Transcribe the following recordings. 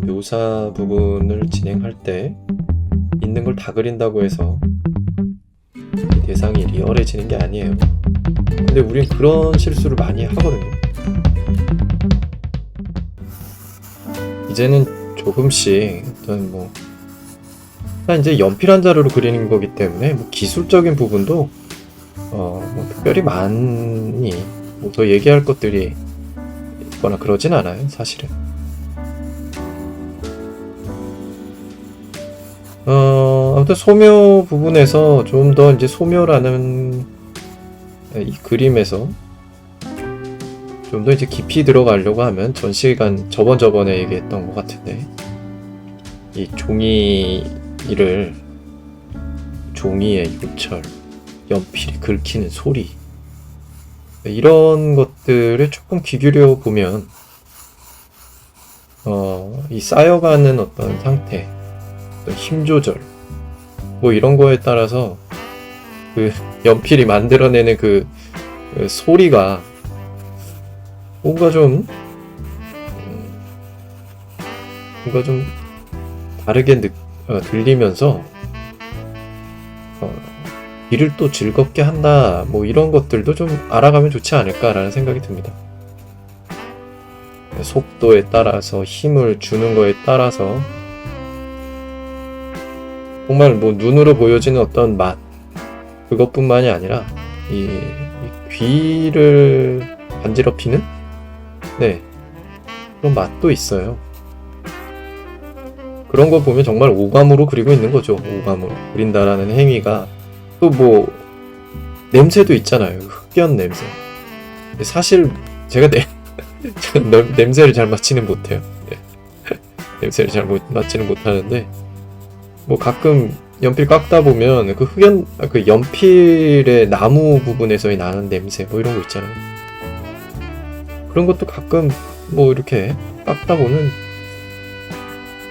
묘사 부분을 진행할 때 있는 걸 다 그린다고 해서 이 대상이 리얼해지는 게 아니에요. 근데 우린 그런 실수를 많이 하거든요. 이제는 조금씩 어떤 일단 이제 연필 한 자루로 그리는 거기 때문에 기술적인 부분도 특별히 많이 더 얘기할 것들이 있거나 그러진 않아요, 사실은. 아무튼 소묘 부분에서 좀 더 이제 소묘라는 이 그림에서 좀 더 이제 깊이 들어가려고 하면 저번에 얘기했던 것 같은데, 이 종이의 요철, 연필이 긁히는 소리, 이런 것들을 조금 귀 기울여 보면 이 쌓여가는 어떤 상태, 어떤 힘 조절, 이런 거에 따라서 그 연필이 만들어내는 그 소리가 뭔가 좀 다르게 들리면서 귀를 또 즐겁게 한다, 이런 것들도 좀 알아가면 좋지 않을까라는 생각이 듭니다. 속도에 따라서, 힘을 주는 거에 따라서 정말 눈으로 보여지는 어떤 맛, 그것뿐만이 아니라 이 귀를 간지럽히는 그런 맛도 있어요. 그런 거 보면 정말 오감으로 그리고 있는 거죠. 오감으로 그린다라는 행위가. 또 냄새도 있잖아요. 흑연 냄새. 사실 제가 냄새를 잘 맡지는 못해요. 냄새를 잘 맡지는 못하는데 가끔 연필 깎다 보면 그 연필의 나무 부분에서 나는 냄새 이런 거 있잖아요. 그런 것도 가끔 이렇게 깎다 보면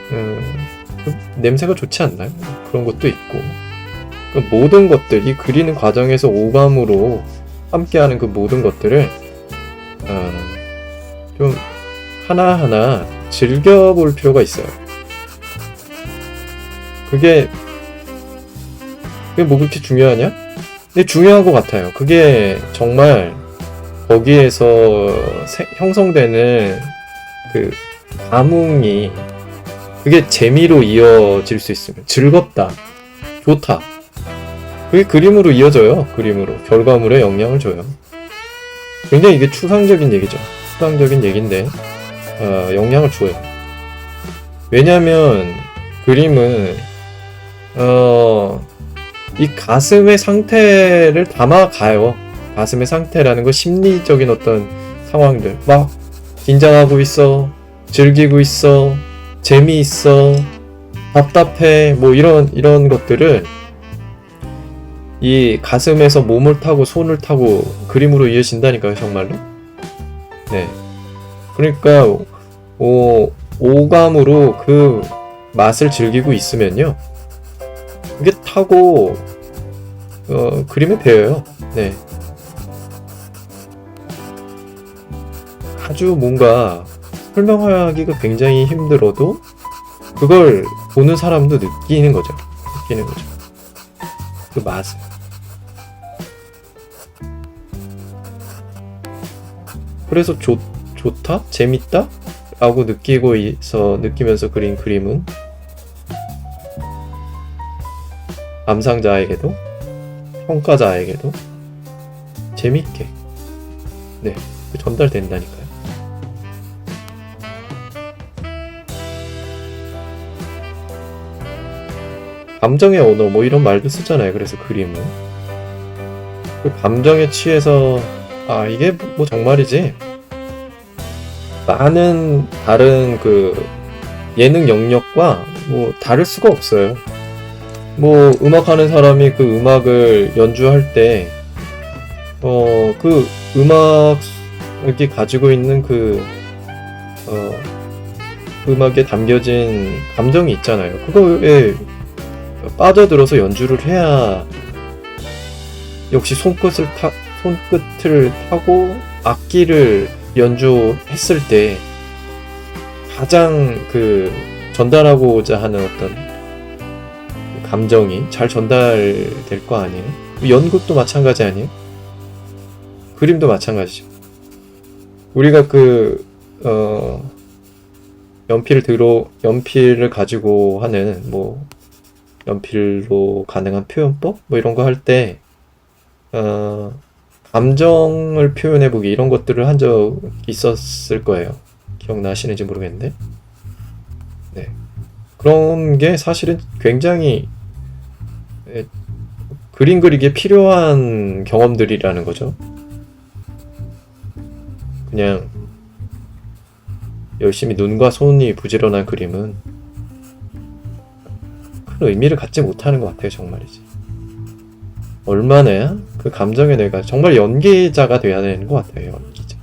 그 냄새가 좋지 않나요? 그런 것도 있고, 그 모든 것들, 이 그리는 과정에서 오감으로 함께하는 그 모든 것들을 좀 하나하나 즐겨볼 필요가 있어요. 그게 그렇게 중요하냐? 근데 중요한 것 같아요. 그게 정말 거기에서 형성되는 그 감흥이, 그게 재미로 이어질 수 있으면, 즐겁다, 좋다, 그게 그림으로 이어져요. 그림으로 결과물에 영향을 줘요. 굉장히 이게 추상적인 얘기죠. 추상적인 얘기인데 영향을 줘요. 왜냐하면 그림은 이 가슴의 상태를 담아가요. 가슴의 상태라는 거, 심리적인 어떤 상황들, 막 긴장하고 있어, 즐기고 있어, 재미있어, 답답해, 이런 것들을 이 가슴에서 몸을 타고 손을 타고 그림으로 이어진다니까요, 정말로. 그러니까 오감으로 그 맛을 즐기고 있으면요, 그게 타고 그림에 배어요. 아주 뭔가 설명하기가 굉장히 힘들어도 그걸 보는 사람도 느끼는 거죠. 그 맛을. 그래서 좋다? 재밌다? 라고 느끼면서 그린 그림은 감상자에게도, 평가자에게도 재밌게 전달된다니까요. 감정의 언어 이런 말도 쓰잖아요. 그래서 그림은 그 감정에 취해서 이게 정말이지, 많은 다른 그 예능 영역과 다를 수가 없어요. 음악하는 사람이 그 음악을 연주할 때 그 음악이 가지고 있는 그 음악에 담겨진 감정이 있잖아요. 그거에 빠져들어서 연주를 해야, 역시 손끝을 타고 악기를 연주했을 때 가장 그 전달하고자 하는 어떤 감정이 잘 전달될 거 아니에요? 연극도 마찬가지 아니에요? 그림도 마찬가지죠. 우리가 연필을 가지고 하는 뭐 연필로 가능한 표현법 뭐 이런 거 할 때 감정을 표현해보기 이런 것들을 한 적 있었을 거예요. 기억나시는지 모르겠는데, 네, 그런 게 사실은 굉장히 그림 그리기에 필요한 경험들이라는 거죠. 그냥 열심히 눈과 손이 부지런한 그림은 큰 의미를 갖지 못하는 것 같아요. 정말이지. 얼마나 그 감정에 내가 정말 연기자가 돼야 되는 것 같아요. 연기자.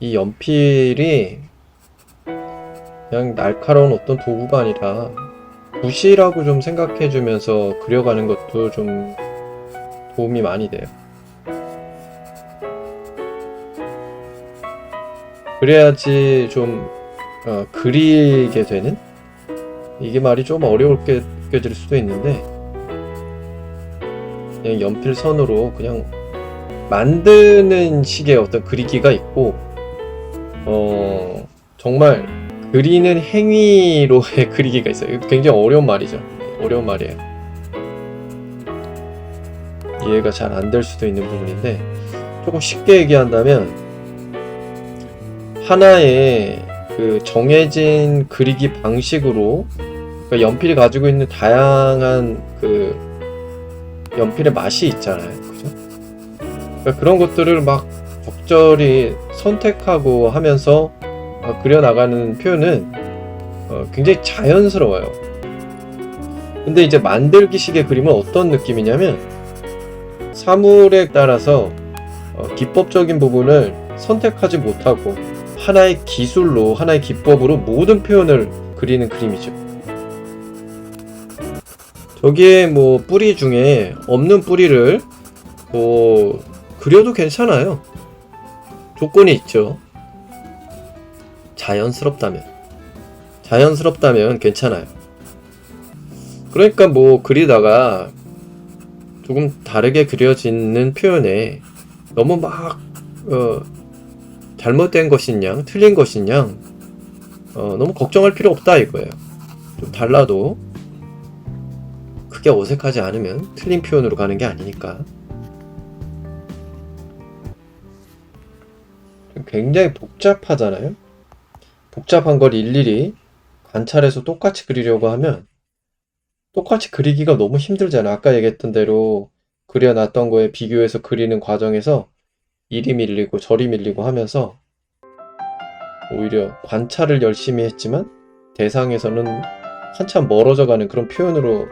이 연필이 그냥 날카로운 어떤 도구가 아니라 붓이라고 좀 생각해주면서 그려가는 것도 좀 도움이 많이 돼요. 그래야지 좀 그리게 되는? 이게 말이 좀 어려울게 느껴질 수도 있는데, 그냥 연필 선으로 그냥 만드는 식의 어떤 그리기가 있고, 정말 그리는 행위로의 그리기가 있어요. 굉장히 어려운 말이죠. 어려운 말이에요. 이해가 잘 안 될 수도 있는 부분인데, 조금 쉽게 얘기한다면 하나의 그 정해진 그리기 방식으로, 그러니까 연필이 가지고 있는 다양한 그 연필의 맛이 있잖아요. 그죠? 그러니까 그런 것들을 막 적절히 선택하고 하면서 그려나가는 표현은 굉장히 자연스러워요. 근데 이제 만들기식의 그림은 어떤 느낌이냐면, 사물에 따라서 기법적인 부분을 선택하지 못하고 하나의 기술로, 하나의 기법으로 모든 표현을 그리는 그림이죠. 저기에 뭐 뿌리 중에 없는 뿌리를 뭐 그려도 괜찮아요. 조건이 있죠. 자연스럽다면 괜찮아요. 그러니까 뭐 그리다가 조금 다르게 그려지는 표현에 너무 막 잘못된 것이냐 틀린 것이냐 너무 걱정할 필요 없다 이거예요. 좀 달라도 크게 어색하지 않으면 틀린 표현으로 가는 게 아니니까. 굉장히 복잡하잖아요. 복잡한 걸 일일이 관찰해서 똑같이 그리려고 하면 똑같이 그리기가 너무 힘들잖아. 아까 얘기했던 대로 그려놨던 거에 비교해서 그리는 과정에서 이리 밀리고 저리 밀리고 하면서 오히려 관찰을 열심히 했지만 대상에서는 한참 멀어져 가는 그런 표현으로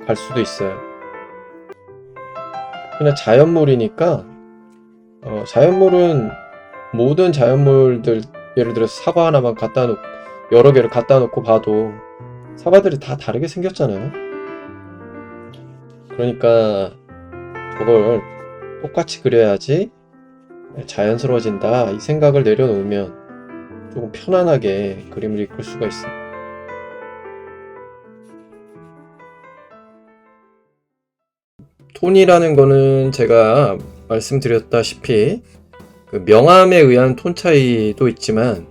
갈 수도 있어요. 그냥 자연물이니까 자연물은 모든 자연물들, 예를 들어서 사과 하나만 갖다 놓고 여러 개를 갖다 놓고 봐도 사과들이 다 다르게 생겼잖아요. 그러니까 저걸 똑같이 그려야지 자연스러워진다 이 생각을 내려놓으면 조금 편안하게 그림을 이끌 수가 있어요. 톤이라는 거는 제가 말씀드렸다시피 그 명암에 의한 톤 차이도 있지만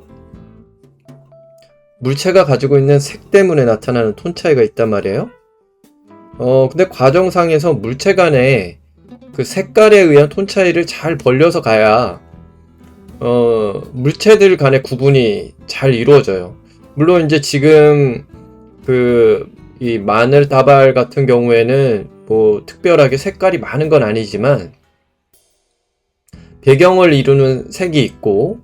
물체가 가지고 있는 색 때문에 나타나는 톤 차이가 있단 말이에요. 근데 과정상에서 물체 간의 그 색깔에 의한 톤 차이를 잘 벌려서 가야 물체들 간의 구분이 잘 이루어져요. 물론 이제 지금 이 마늘 다발 같은 경우에는 뭐 특별하게 색깔이 많은 건 아니지만 배경을 이루는 색이 있고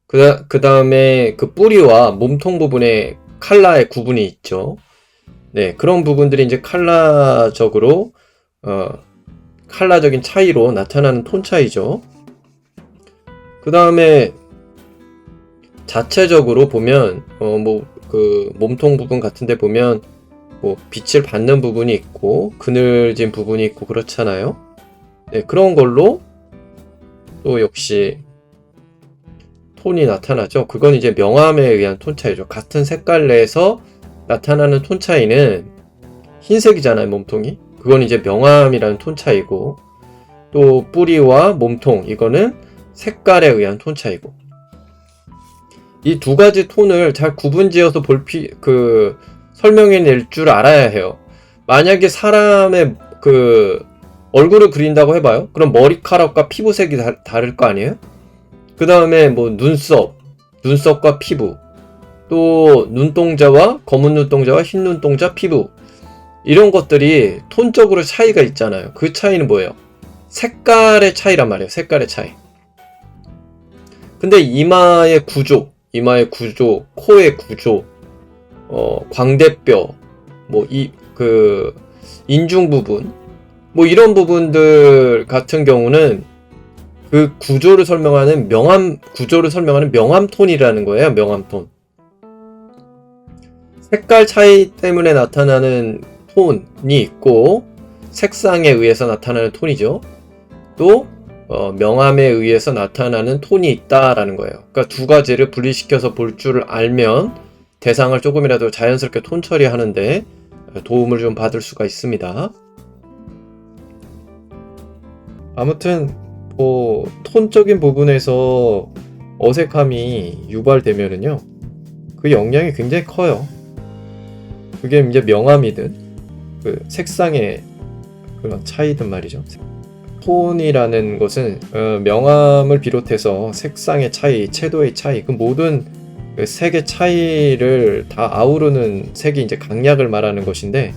그 다음에 그 뿌리와 몸통 부분에 컬러의 구분이 있죠. 네, 그런 부분들이 이제 컬러적으로 컬러적인 차이로 나타나는 톤 차이죠. 그 다음에 자체적으로 보면 뭐 그 몸통 부분 같은데 보면 뭐 빛을 받는 부분이 있고 그늘진 부분이 있고 그렇잖아요. 네, 그런 걸로 또 역시 톤이 나타나죠. 그건 이제 명암에 의한 톤 차이죠. 같은 색깔 내에서 나타나는 톤 차이는 흰색이잖아요, 몸통이. 그건 이제 명암이라는 톤 차이고, 또 뿌리와 몸통, 이거는 색깔에 의한 톤 차이고. 이 두 가지 톤을 잘 구분지어서 설명해낼 줄 알아야 해요. 만약에 사람의 얼굴을 그린다고 해봐요. 그럼 머리카락과 피부색이 다를 거 아니에요? 그 다음에 뭐 눈썹과 피부, 또 눈동자와 검은 눈동자와 흰 눈동자 피부, 이런 것들이 톤적으로 차이가 있잖아요. 그 차이는 뭐예요? 색깔의 차이란 말이에요. 색깔의 차이. 근데 이마의 구조, 코의 구조, 광대뼈, 인중 부분, 뭐 이런 부분들 같은 경우는 그 구조를 설명하는 명암톤이라는 거예요. 명암톤. 색깔 차이 때문에 나타나는 톤이 있고, 색상에 의해서 나타나는 톤이죠. 또 명암에 의해서 나타나는 톤이 있다라는 거예요. 그러니까 두 가지를 분리시켜서 볼 줄 알면 대상을 조금이라도 자연스럽게 톤 처리하는데 도움을 좀 받을 수가 있습니다. 아무튼 톤적인 부분에서 어색함이 유발되면은요, 그 영향이 굉장히 커요. 그게 이제 명암이든 색상의 그런 차이든 말이죠. 톤이라는 것은 명암을 비롯해서 색상의 차이, 채도의 차이, 그 모든 색의 차이를 다 아우르는 색이 이제 강약을 말하는 것인데,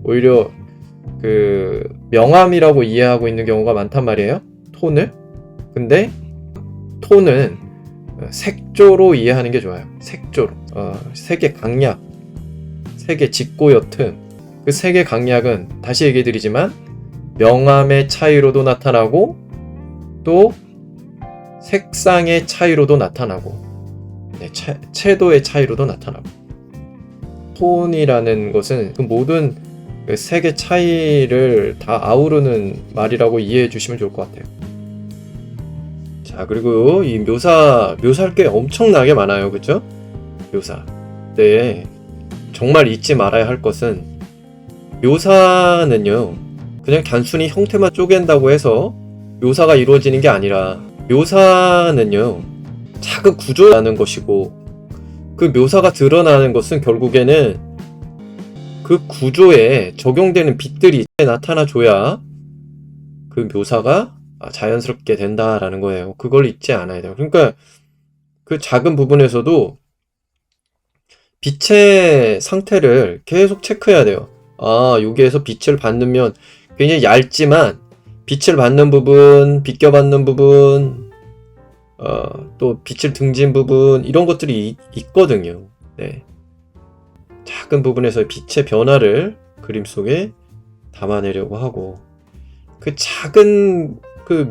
오히려 명암이라고 이해하고 있는 경우가 많단 말이에요. 톤을. 근데 톤은 색조로 이해하는 게 좋아요. 색조로. 색의 강약, 색의 짙고 옅은, 그 색의 강약은 다시 얘기해 드리지만 명암의 차이로도 나타나고 또 색상의 차이로도 나타나고, 채도의 차이로도 나타나고. 톤이라는 것은 그 모든 색의 차이를 다 아우르는 말이라고 이해해 주시면 좋을 것 같아요. 자, 그리고 이 묘사할 게 엄청나게 많아요. 그죠? 묘사. 네. 정말 잊지 말아야 할 것은, 묘사는요, 그냥 단순히 형태만 쪼갠다고 해서 묘사가 이루어지는 게 아니라, 묘사는요, 작은 구조라는 것이고, 그 묘사가 드러나는 것은 결국에는 그 구조에 적용되는 빛들이 나타나줘야 그 묘사가 자연스럽게 된다라는 거예요. 그걸 잊지 않아야 돼요. 그러니까 그 작은 부분에서도 빛의 상태를 계속 체크해야 돼요. 여기에서 빛을 받으면 굉장히 얇지만 빛을 받는 부분, 비껴받는 부분, 또 빛을 등진 부분, 이런 것들이 있거든요. 네. 작은 부분에서 빛의 변화를 그림 속에 담아내려고 하고, 그 작은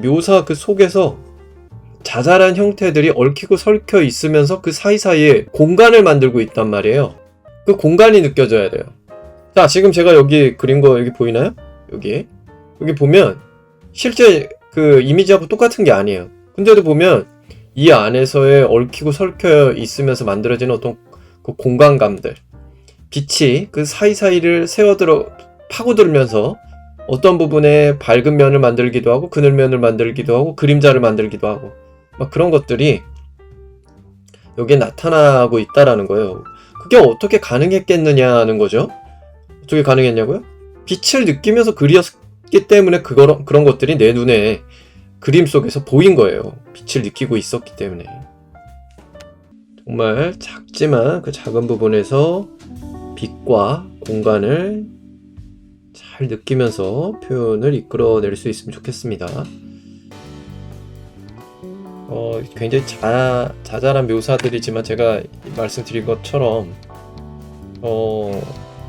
묘사 속에서 자잘한 형태들이 얽히고 설켜 있으면서 그 사이사이에 공간을 만들고 있단 말이에요. 그 공간이 느껴져야 돼요. 자, 지금 제가 여기 그린 거 여기 보이나요? 여기 보면 실제 그 이미지하고 똑같은 게 아니에요. 근데도 보면 이 안에서의 얽히고 설켜 있으면서 만들어지는 어떤 그 공간감들, 빛이 그 사이사이를 파고들면서 어떤 부분에 밝은 면을 만들기도 하고 그늘면을 만들기도 하고 그림자를 만들기도 하고, 막 그런 것들이 여기에 나타나고 있다라는 거예요. 그게 어떻게 가능했겠느냐는 거죠. 어떻게 가능했냐고요? 빛을 느끼면서 그렸기 때문에 그런 것들이 내 눈에 그림 속에서 보인 거예요. 빛을 느끼고 있었기 때문에. 정말 작지만 그 작은 부분에서 빛과 공간을 잘 느끼면서 표현을 이끌어낼 수 있으면 좋겠습니다. 굉장히 자잘한 묘사들이지만 제가 말씀드린 것처럼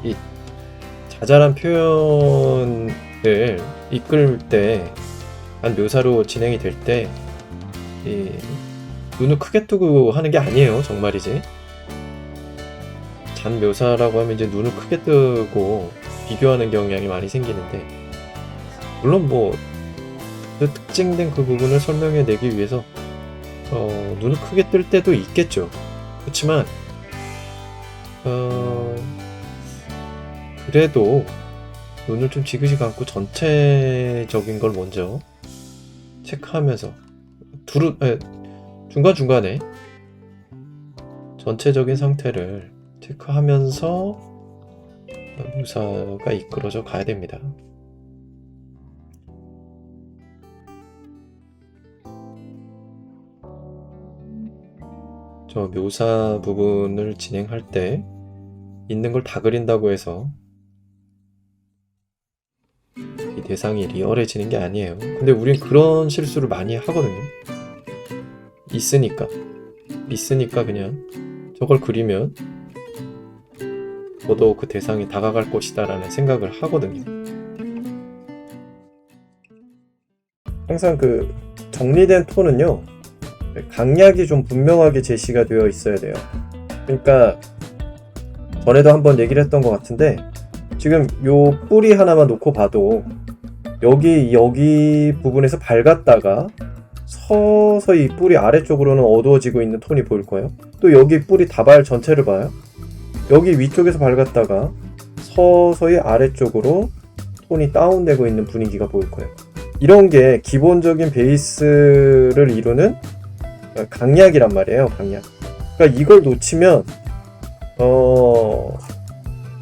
이 자잘한 표현을 이끌 때, 한 묘사로 진행이 될 때 눈을 크게 뜨고 하는 게 아니에요. 정말이지. 단 묘사라고 하면 이제 눈을 크게 뜨고 비교하는 경향이 많이 생기는데, 물론 뭐 그 특징된 그 부분을 설명해 내기 위해서 눈을 크게 뜰 때도 있겠죠. 그렇지만 그래도 눈을 좀 지그시 감고 전체적인 걸 먼저 체크하면서 중간중간에 전체적인 상태를 체크하면서 묘사가 이끌어져 가야 됩니다. 저 묘사 부분을 진행할 때 있는 걸 다 그린다고 해서 이 대상이 리얼해지는 게 아니에요. 근데 우린 그런 실수를 많이 하거든요. 있으니까 그냥 저걸 그리면 더더욱 그 대상이 다가갈 것이다 라는 생각을 하거든요. 항상 그 정리된 톤은요, 강약이 좀 분명하게 제시가 되어 있어야 돼요. 그러니까 전에도 한번 얘기를 했던 것 같은데, 지금 요 뿌리 하나만 놓고 봐도 여기 부분에서 밝았다가 서서히 뿌리 아래쪽으로는 어두워지고 있는 톤이 보일 거예요. 또 여기 뿌리 다발 전체를 봐요. 여기 위쪽에서 밝았다가 서서히 아래쪽으로 톤이 다운되고 있는 분위기가 보일 거예요. 이런 게 기본적인 베이스를 이루는 강약이란 말이에요. 강약. 그러니까 이걸 놓치면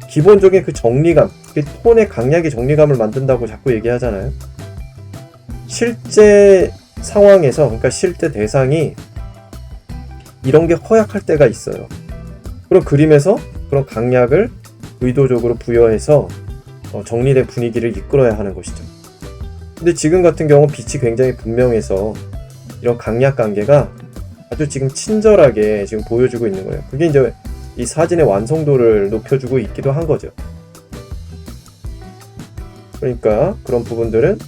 기본적인 그 정리감, 그 톤의 강약이 정리감을 만든다고 자꾸 얘기하잖아요. 실제 상황에서, 그러니까 실제 대상이 이런 게 허약할 때가 있어요. 그런 그림에서 그런 강약을 의도적으로 부여해서 정리된 분위기를 이끌어야 하는 것이죠. 근데 지금 같은 경우 빛이 굉장히 분명해서 이런 강약 관계가 아주 지금 친절하게 지금 보여주고 있는 거예요. 그게 이제 이 사진의 완성도를 높여주고 있기도 한 거죠. 그러니까 그런 부분들은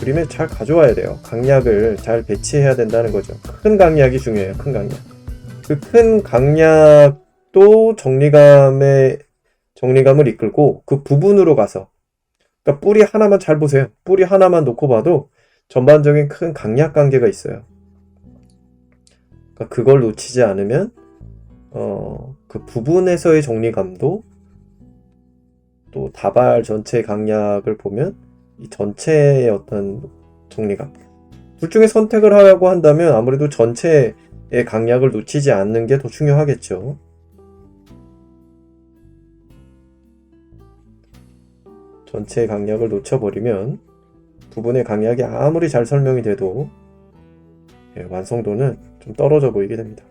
그림에 잘 가져와야 돼요. 강약을 잘 배치해야 된다는 거죠. 큰 강약이 중요해요. 큰 강약. 그 큰 강약도 정리감을 이끌고 그 부분으로 가서, 그러니까 뿌리 하나만 잘 보세요. 뿌리 하나만 놓고 봐도 전반적인 큰 강약 관계가 있어요. 그러니까 그걸 놓치지 않으면 그 부분에서의 정리감도, 또 다발 전체 강약을 보면 이 전체의 어떤 정리감, 둘 중에 선택을 하라고 한다면 아무래도 전체의 강약을 놓치지 않는 게 더 중요하겠죠. 전체의 강약을 놓쳐버리면 부분의 강약이 아무리 잘 설명이 돼도 완성도는 좀 떨어져 보이게 됩니다.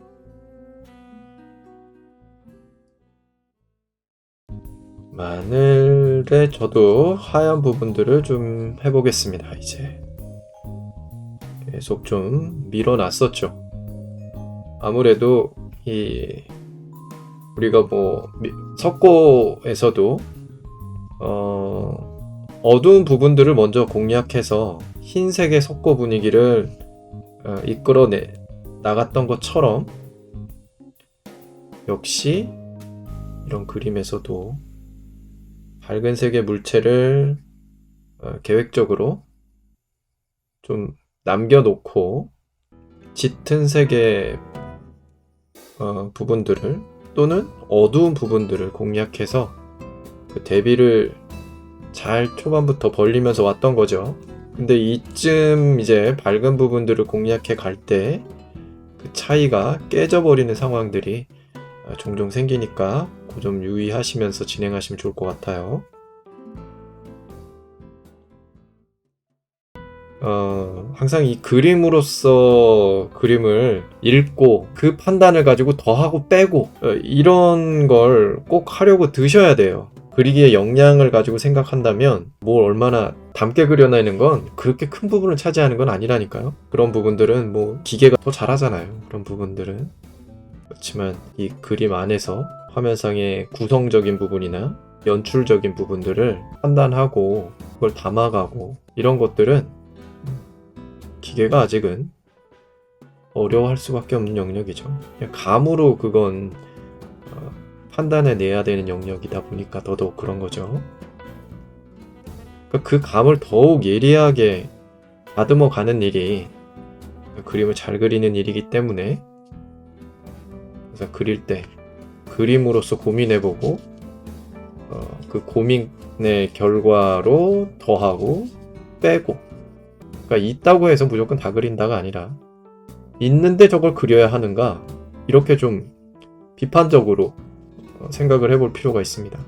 마늘에 저도 하얀 부분들을 좀 해보겠습니다. 이제 계속 좀 밀어놨었죠. 아무래도 우리가 뭐 석고에서도 어두운 부분들을 먼저 공략해서 흰색의 석고 분위기를 이끌어 나갔던 것처럼, 역시 이런 그림에서도 밝은 색의 물체를 계획적으로 좀 남겨놓고 짙은 색의 부분들을, 또는 어두운 부분들을 공략해서 그 대비를 잘 초반부터 벌리면서 왔던 거죠. 근데 이쯤 이제 밝은 부분들을 공략해 갈 때 그 차이가 깨져버리는 상황들이 종종 생기니까 그 점 유의하시면서 진행하시면 좋을 것 같아요. 항상 이 그림으로서 그림을 읽고 그 판단을 가지고 더하고 빼고 이런 걸 꼭 하려고 드셔야 돼요. 그리기에 역량을 가지고 생각한다면 뭘 얼마나 담게 그려내는 건 그렇게 큰 부분을 차지하는 건 아니라니까요. 그런 부분들은 뭐 기계가 더 잘하잖아요. 그런 부분들은. 그렇지만 이 그림 안에서 화면상의 구성적인 부분이나 연출적인 부분들을 판단하고 그걸 담아가고 이런 것들은 기계가 아직은 어려워할 수밖에 없는 영역이죠. 그냥 감으로 그건 판단해내야 되는 영역이다 보니까 더더욱 그런 거죠. 그 감을 더욱 예리하게 다듬어 가는 일이 그림을 잘 그리는 일이기 때문에, 그래서 그릴 때 그림으로서 고민해보고 그 고민의 결과로 더하고 빼고, 그러니까 있다고 해서 무조건 다 그린다가 아니라 있는데 저걸 그려야 하는가, 이렇게 좀 비판적으로 생각을 해볼 필요가 있습니다.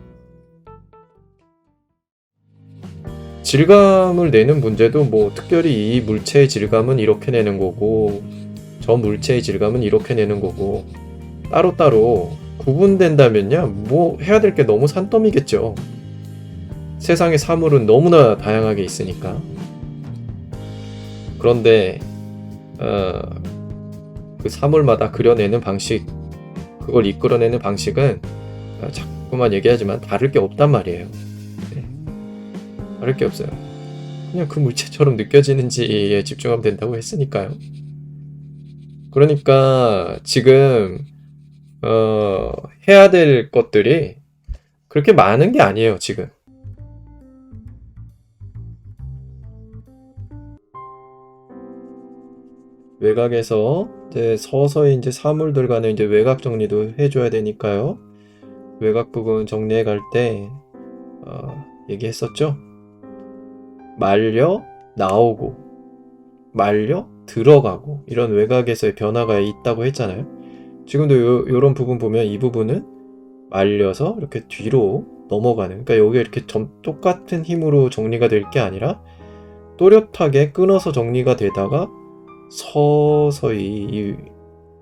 질감을 내는 문제도 뭐 특별히 이 물체의 질감은 이렇게 내는 거고 저 물체의 질감은 이렇게 내는 거고 따로따로 구분된다면야 뭐 해야 될 게 너무 산더미겠죠. 세상의 사물은 너무나 다양하게 있으니까. 그런데 그 사물마다 그려내는 방식, 그걸 이끌어내는 방식은 자꾸만 얘기하지만 다를 게 없단 말이에요. 네. 다를 게 없어요. 그냥 그 물체처럼 느껴지는지에 집중하면 된다고 했으니까요. 그러니까 지금 해야 될 것들이 그렇게 많은 게 아니에요, 지금. 외곽에서 이제 서서히 이제 사물들 간에 이제 외곽 정리도 해줘야 되니까요. 외곽 부분 정리해 갈 때 얘기했었죠. 말려 나오고 말려 들어가고 이런 외곽에서의 변화가 있다고 했잖아요. 지금도 요런 부분 보면 이 부분은 말려서 이렇게 뒤로 넘어가는, 그러니까 여기 이렇게 똑같은 힘으로 정리가 될 게 아니라 또렷하게 끊어서 정리가 되다가 서서히 이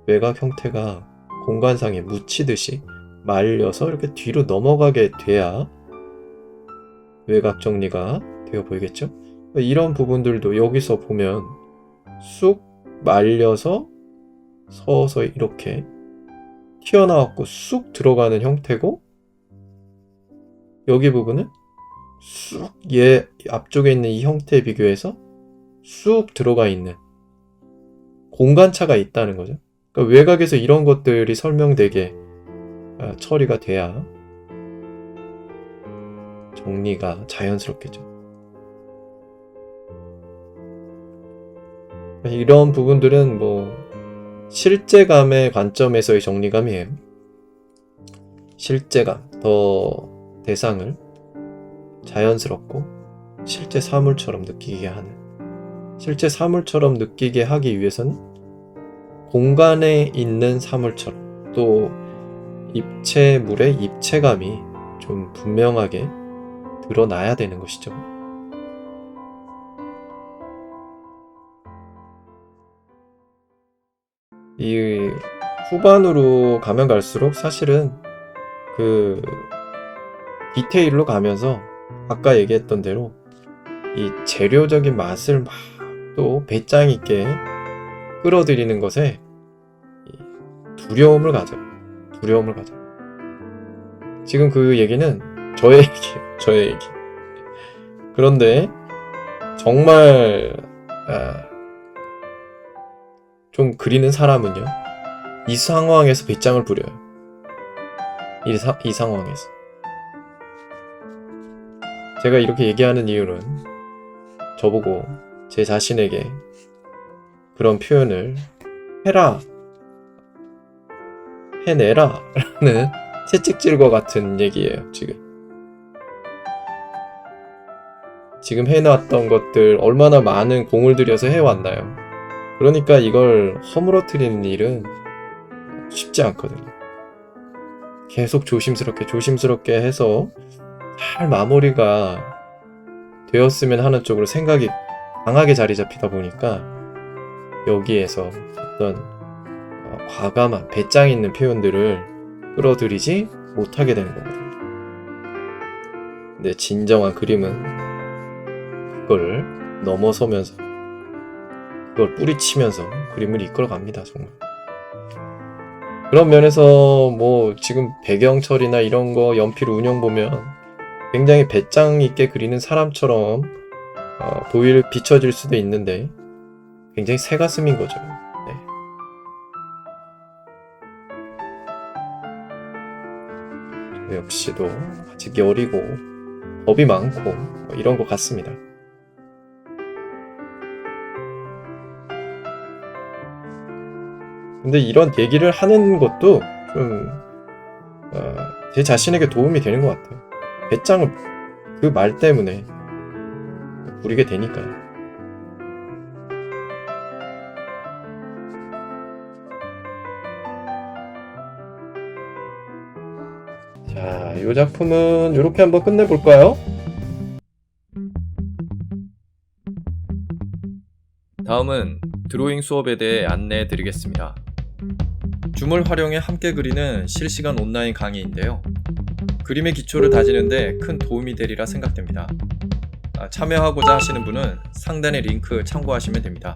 외곽 형태가 공간상에 묻히듯이 말려서 이렇게 뒤로 넘어가게 돼야 외곽 정리가 되어 보이겠죠? 이런 부분들도 여기서 보면 쑥 말려서 서서히 이렇게 튀어나왔고 쑥 들어가는 형태고, 여기 부분은 쑥 얘 앞쪽에 있는 이 형태에 비교해서 쑥 들어가 있는 공간차가 있다는 거죠. 그러니까 외곽에서 이런 것들이 설명되게 처리가 돼야 정리가 자연스럽겠죠. 이런 부분들은 뭐 실제감의 관점에서의 정리감이에요. 실제감, 더 대상을 자연스럽고 실제 사물처럼 느끼게 하는, 실제 사물처럼 느끼게 하기 위해서는 공간에 있는 사물처럼, 또 입체물의 입체감이 좀 분명하게 드러나야 되는 것이죠. 이 후반으로 가면 갈수록 사실은 그 디테일로 가면서 아까 얘기했던 대로 이 재료적인 맛을 막 또 배짱 있게 끌어들이는 것에 두려움을 가져요. 두려움을 가져요. 지금 그 얘기는 저의 얘기예요. 저의 얘기. 그런데 정말 좀 그리는 사람은요, 이 상황에서 배짱을 부려요. 이 상황에서. 제가 이렇게 얘기하는 이유는 저보고 제 자신에게 그런 표현을 해라, 해내라 라는 채찍질과 같은 얘기예요. 지금 해놨던 것들 얼마나 많은 공을 들여서 해왔나요? 그러니까 이걸 허물어뜨리는 일은 쉽지 않거든요. 계속 조심스럽게 해서 잘 마무리가 되었으면 하는 쪽으로 생각이 강하게 자리 잡히다 보니까 여기에서 어떤 과감한 배짱 있는 표현들을 끌어들이지 못하게 되는 거거든요. 근데 진정한 그림은 그걸 넘어서면서, 그걸 뿌리치면서 그림을 이끌어갑니다. 정말. 그런 면에서 뭐 지금 배경 처리나 이런 거 연필 운영 보면 굉장히 배짱 있게 그리는 사람처럼 비춰질 수도 있는데 굉장히 새가슴인 거죠. 네. 역시도 아직 여리고 겁이 많고 뭐 이런 것 같습니다. 근데 이런 얘기를 하는 것도 좀 제 자신에게 도움이 되는 것 같아요. 배짱을 그 말 때문에 부리게 되니까요. 자, 이 작품은 이렇게 한번 끝내볼까요? 다음은 드로잉 수업에 대해 안내해 드리겠습니다. 줌을 활용해 함께 그리는 실시간 온라인 강의인데요. 그림의 기초를 다지는데 큰 도움이 되리라 생각됩니다. 참여하고자 하시는 분은 상단의 링크 참고하시면 됩니다.